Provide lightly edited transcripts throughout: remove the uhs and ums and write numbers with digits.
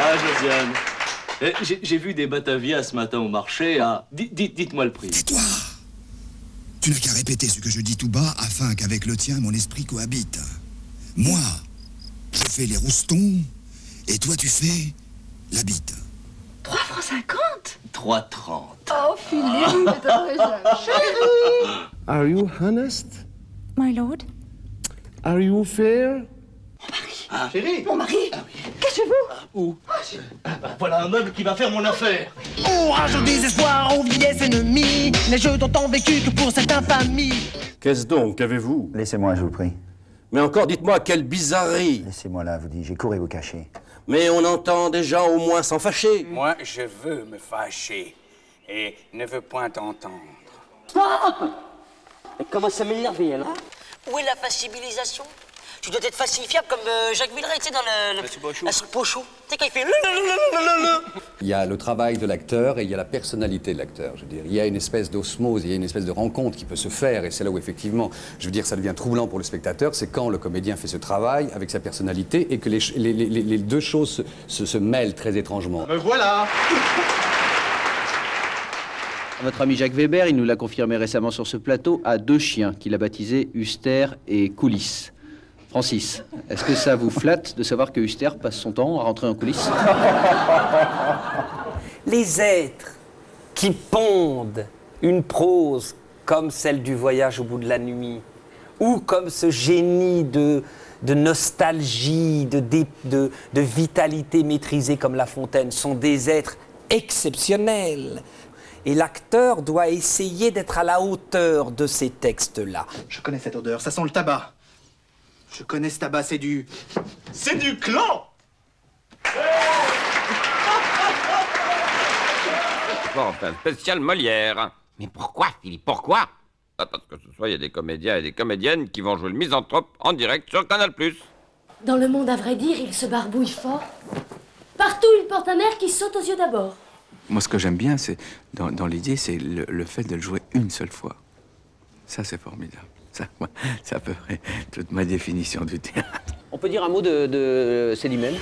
Ah, Josiane, j'ai vu des Batavia ce matin au marché à... Dites-moi le prix. Tais-toi! Tu n'as qu'à répéter ce que je dis tout bas afin qu'avec le tien, mon esprit cohabite. Moi, je fais les roustons et toi, tu fais la bite. 3,50 francs 3,30. Oh, Philippe, mais t'aurais jamais. Chérie! Are you honest? My lord? Are you fair? Ah, chérie! Mon mari! Ah, oui. Cachez-vous! Où? Voilà un meuble qui va faire mon affaire. Orage au désespoir, aux vieilles ennemies, les jeux dont on vécu que pour cette infamie. Qu'est-ce donc? Qu'avez-vous? Laissez-moi, je vous prie. Mais encore, dites-moi, quelle bizarrerie! Laissez-moi là, vous dis, j'ai couru vous cacher. Mais on entend des gens au moins s'en fâcher. Moi, je veux me fâcher et ne veux point t'entendre. Comment ça m'énerver, alors? Où est la facibilisation? Tu dois être falsifiable comme Jacques Villeray, tu sais, dans la soupe au chou. Tu sais, quand il fait... Il y a le travail de l'acteur et il y a la personnalité de l'acteur. Je veux dire, il y a une espèce d'osmose, il y a une espèce de rencontre qui peut se faire, et c'est là où, effectivement, je veux dire, ça devient troublant pour le spectateur, c'est quand le comédien fait ce travail avec sa personnalité et que les deux choses se mêlent très étrangement. Me voilà! Notre ami Jacques Weber, il nous l'a confirmé récemment sur ce plateau, a 2 chiens qu'il a baptisés Huster et Coulisses. Francis, est-ce que ça vous flatte de savoir que Huster passe son temps à rentrer en coulisses? Les êtres qui pondent une prose comme celle du Voyage au bout de la nuit, ou comme ce génie de nostalgie, de vitalité maîtrisée comme La Fontaine, sont des êtres exceptionnels. Et l'acteur doit essayer d'être à la hauteur de ces textes-là. Je connais cette odeur, ça sent le tabac. Je connais ce tabac, c'est du... C'est du clan! Bon, c'est un spécial Molière. Mais pourquoi, Philippe, pourquoi? Parce que ce soir, il y a des comédiens et des comédiennes qui vont jouer le misanthrope en direct sur Canal+. Dans le monde, à vrai dire, il se barbouille fort. Partout, il porte un air qui saute aux yeux d'abord. Moi, ce que j'aime bien, c'est dans l'idée, c'est le fait de le jouer une seule fois. Ça, c'est formidable. Ça, c'est à peu près toute ma définition du théâtre. On peut dire un mot de Célimène?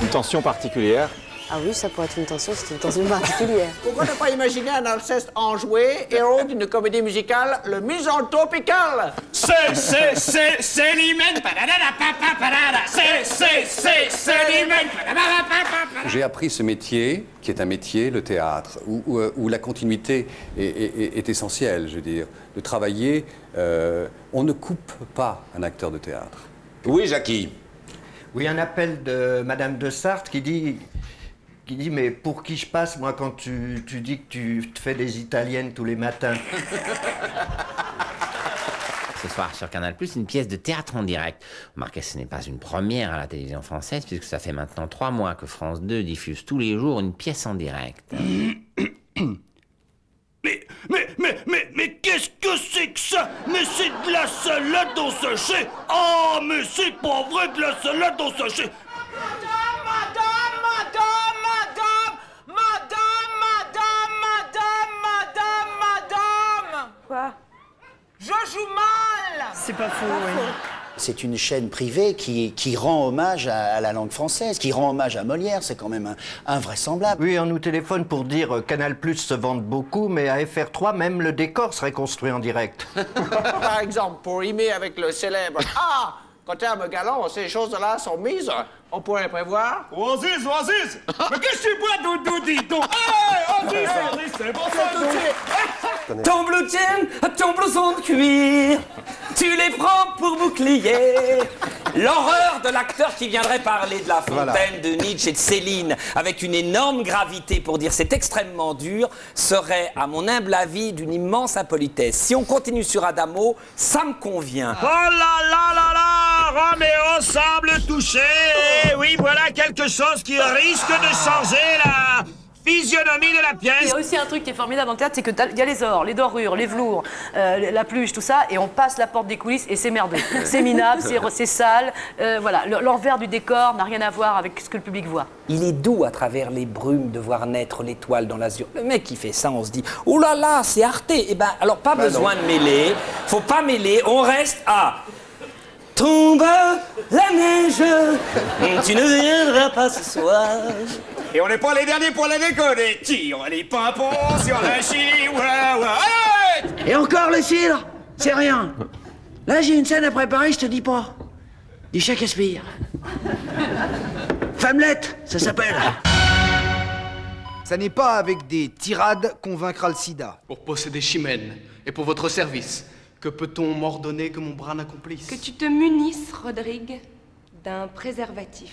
Une tension particulière. Ah oui, ça pourrait être une tension, c'est une tension particulière. Pourquoi ne pas imaginer un Alceste enjoué, héros d'une comédie musicale, le misanthropical? C'est Célimène. C'est Célimène. J'ai appris ce métier, qui est un métier, le théâtre, où la continuité est essentielle, je veux dire. De travailler, on ne coupe pas un acteur de théâtre. Oui, Jackie. Oui, un appel de Madame de Sarthe qui dit mais pour qui je passe, moi, quand tu dis que tu te fais des italiennes tous les matins? Ce soir sur Canal+, une pièce de théâtre en direct. Remarquez, ce n'est pas une première à la télévision française, puisque ça fait maintenant 3 mois que France 2 diffuse tous les jours une pièce en direct. Mais qu'est-ce que c'est que ça? Mais c'est de la salade au sachet! Oh, mais c'est pas vrai, de la salade au sachet! Madame! Quoi? Je joue mal! C'est pas faux, oui. C'est une chaîne privée qui rend hommage à la langue française, qui rend hommage à Molière, c'est quand même invraisemblable. Oui, on nous téléphone pour dire Canal+ se vante beaucoup, mais à FR3, même le décor serait construit en direct. Par exemple, pour rimer avec le célèbre « Ah! Qu'en termes galants, ces choses-là sont mises, on pourrait prévoir... » Oasis! Mais qu'est-ce que tu bois, Doudou, dis donc? Hey, Oasis, c'est bon, ça, tout de suite! Ton blue jean, ton blouson de cuir, tu les prends pour bouclier. L'horreur de l'acteur qui viendrait parler de La Fontaine, de Nietzsche et de Céline avec une énorme gravité pour dire c'est extrêmement dur serait, à mon humble avis, d'une immense impolitesse. Si on continue sur Adamo, ça me convient. Oh là là là là, Roméo semble touché. Et oui, voilà quelque chose qui risque de changer la physionomie de la Il y pièce. a aussi un truc qui est formidable dans le théâtre, c'est qu'il y a les ors, les dorures, les velours, la pluche, tout ça, et on passe la porte des coulisses et c'est merdeux. C'est minable, c'est sale, voilà. L'envers du décor n'a rien à voir avec ce que le public voit. Il est doux à travers les brumes de voir naître l'étoile dans l'azur. Le mec qui fait ça, on se dit « Oh là là, c'est Arte !» Eh ben, alors pas besoin de mêler, faut pas mêler, on reste à... Tombe la neige, tu ne viendras pas ce soir. Et on n'est pas les derniers pour la déconner. Tire les pimpons sur la chie, ouais, ouais. Et encore le cidre, c'est rien. Là, j'ai une scène à préparer, je te dis pas. Du Shakespeare. Femmelette, ça s'appelle. Ça n'est pas avec des tirades qu'on vaincra le sida. Pour posséder Chimène et pour votre service, que peut-on m'ordonner que mon bras n'accomplisse? Que tu te munisses, Rodrigue, d'un préservatif.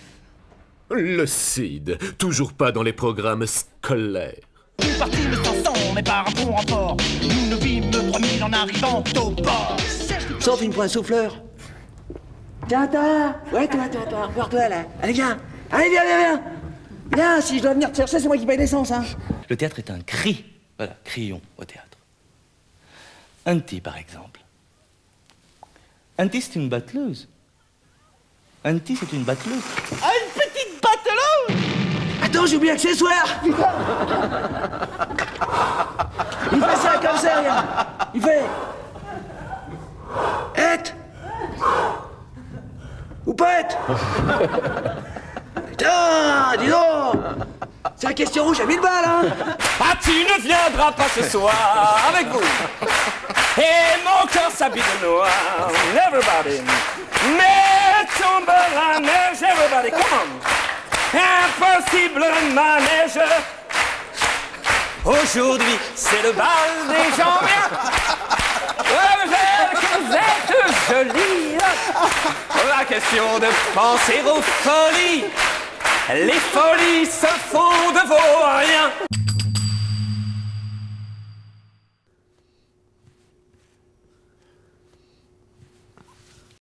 Le CID, toujours pas dans les programmes scolaires. Une partie de chanson, mais par un bon rapport. Nous ne vîmes 3000 en arrivant au port. Sauf une poing souffleur. Tiens, ouais, toi, repars-toi là. Allez, viens. Allez, viens. Viens, si je dois venir te chercher, c'est moi qui paye l'essence, hein. Le théâtre est un cri. Voilà, crions au théâtre. Anti, par exemple. Anti, c'est une batteleuse. Anti, c'est une batteleuse. Ah, une petite batteleuse! Attends, j'ai oublié l'accessoire! Il fait ça comme ça, regarde. Il fait... Ou pas être? Putain, dis donc! C'est la question rouge à 1000 balles, hein! Ah, tu ne viendras pas ce soir avec vous. Et mon cœur s'habille de noir. Everybody. Mais tombe la neige, everybody, come on. Impossible manège. Aujourd'hui, c'est le bal des gens bien. Que vous êtes jolie. La question de penser aux folies. Les folies se font de vos rien.